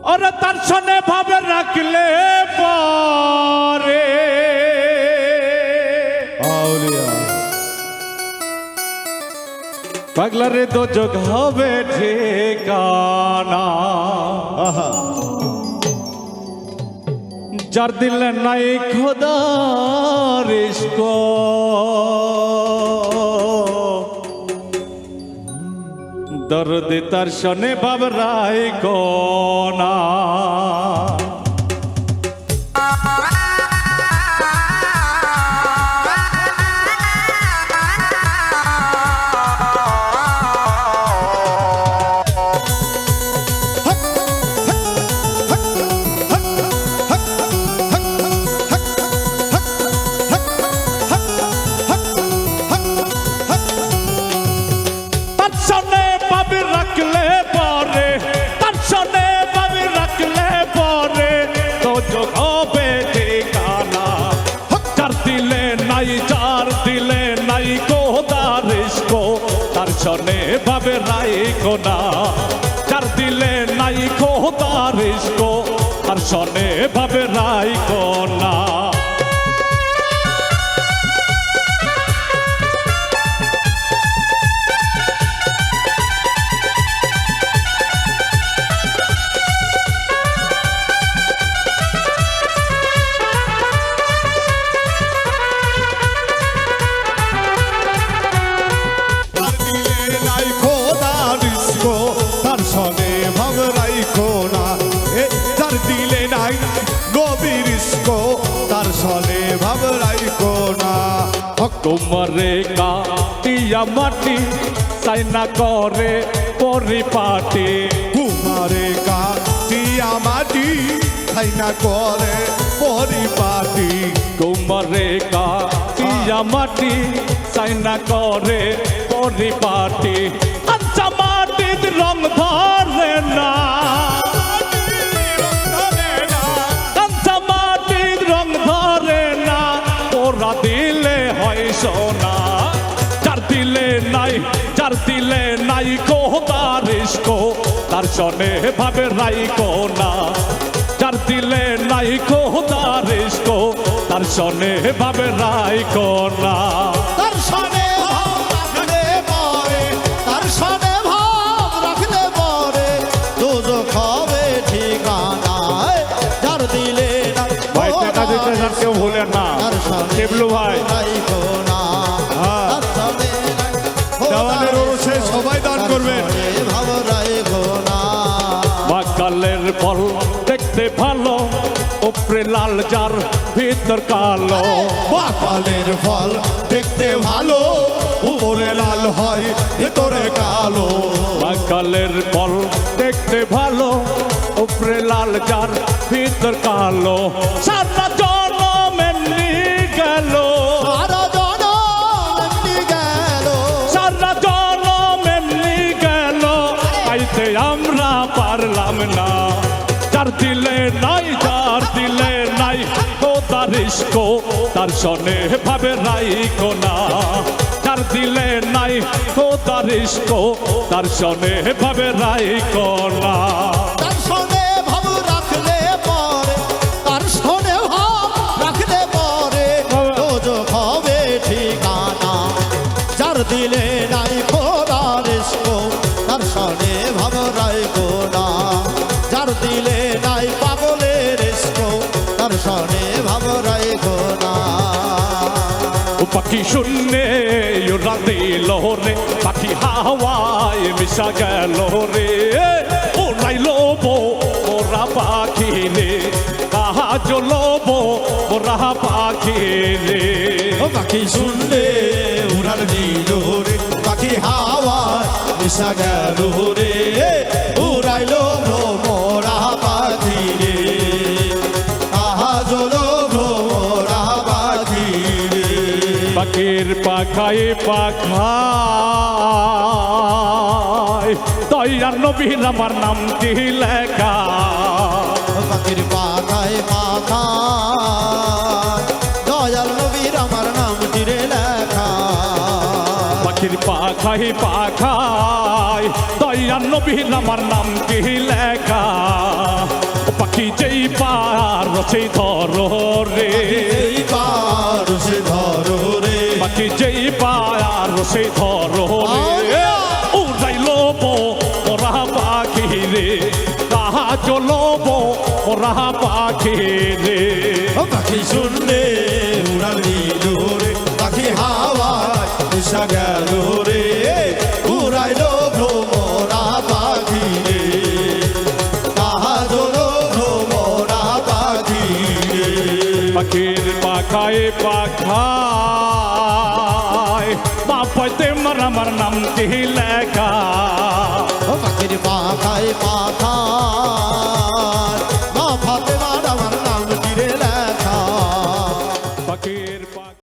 ওরে তার সনে ভাবে রাখলে পরে আউলিয়া পাগলারে দোজক হবে ঠিকানা আহা যার দিলে নাই খোদার ইশক দর্দ তার সনে বাবরাই কোনা সনে ভাবে রাই কোনা যার দিলে নাই খোদার ইশক আর সনে ভাবে রাই কোনা তোমারে কাটিয়া মাটি সাইনা করে পরিপাটি কুমারে কাটিয়া মাটি সাইনা করে পরিপাটি তোমারে কাটিয়া মাটি সাইনা করে পরিপাটি আচ্ছা মাটির রং ধরে না আচ্ছা মাটির রং ধরে না ওরা দিলে হয় সোনা যার দিলে নাই খোদার ইশক তার সনে ভাবে রাই কোনা যার দিলে নাই খোদার ইশক তার সনে ভাবে রাই কোনা তার সনে ভাব রাখলে পরে তার সনে ভাব রাখলে পরে দোজখ হবে ঠিকানা যার দিলে না ভাই টাকা দিতে যান কেউ ভুলেন না কেবলু ভাই দেওয়ালের ওরসে সবাই দান করবেন বাকালের ফল দেখতে ভালো উপরে লাল যার ভিতর কালো বাকালের ফল দেখতে ভালো উপরে লাল হয় ভিতরে কালো বাকালের ফল দেখতে ভালো উপরে লাল যার ভিতর কালো সারা জনম এমনি গেল সারা জনম এমনি গেল পাইতে আমরা পারলাম না যার দিলে নাই খোদার ইশক তার সনে ভাবে রাই কোনা যার দিলে নাই খোদার ইশক তার সনে ভাবে রাই কোনা তার সনে ভাব রাখলে পরে তার সনে ভাব রাখলে পরে দোজখ হবে ঠিকানা যার দিলে নাই খোদার ইশক তার সনে ভাব রাই কোনা যার দিলে নাই পাগলের ইশক তার সনে ভাব রাই কোনা পাখি শূন্যে ওরা দিল রে পাখি হাওয়ায় মিশা গেল রে ওরাই লোবো ওরা পাখি রে কাজ লোবো ওরা পাখি রে পাখি শুনলে উড়াল দিল রে পাখি হাওয়ায় মিশা গেল রে উড়াইল মোরা পাখি রে পাখির পাখায় তৈয়ার নবীর আমার নামটি লেখা পাখির পাখায় দয়াল নবীর আমার নামটি লেখা পাখির পাখায় দয়ার নবীর আমার নামটি লেখা সেই ধরো রে এই পার সে ধরো রে পাখি যেই পায়ার সেই ধরো রে উড়াইল ওরা পাখি রে তাহা চলব ওরা পাখি রে পাখি শুনলে উড়াল দিল রে পাখি হাওয়ায় উষা গেল রে উড়াইল ভ্রমরা পাখি রে তাহা জলো ভ্রমরা পাখি রে পাখির পাখায় পাখায় বাপাইতে আমার নামটি লেখা পাখির পাখায় পাখা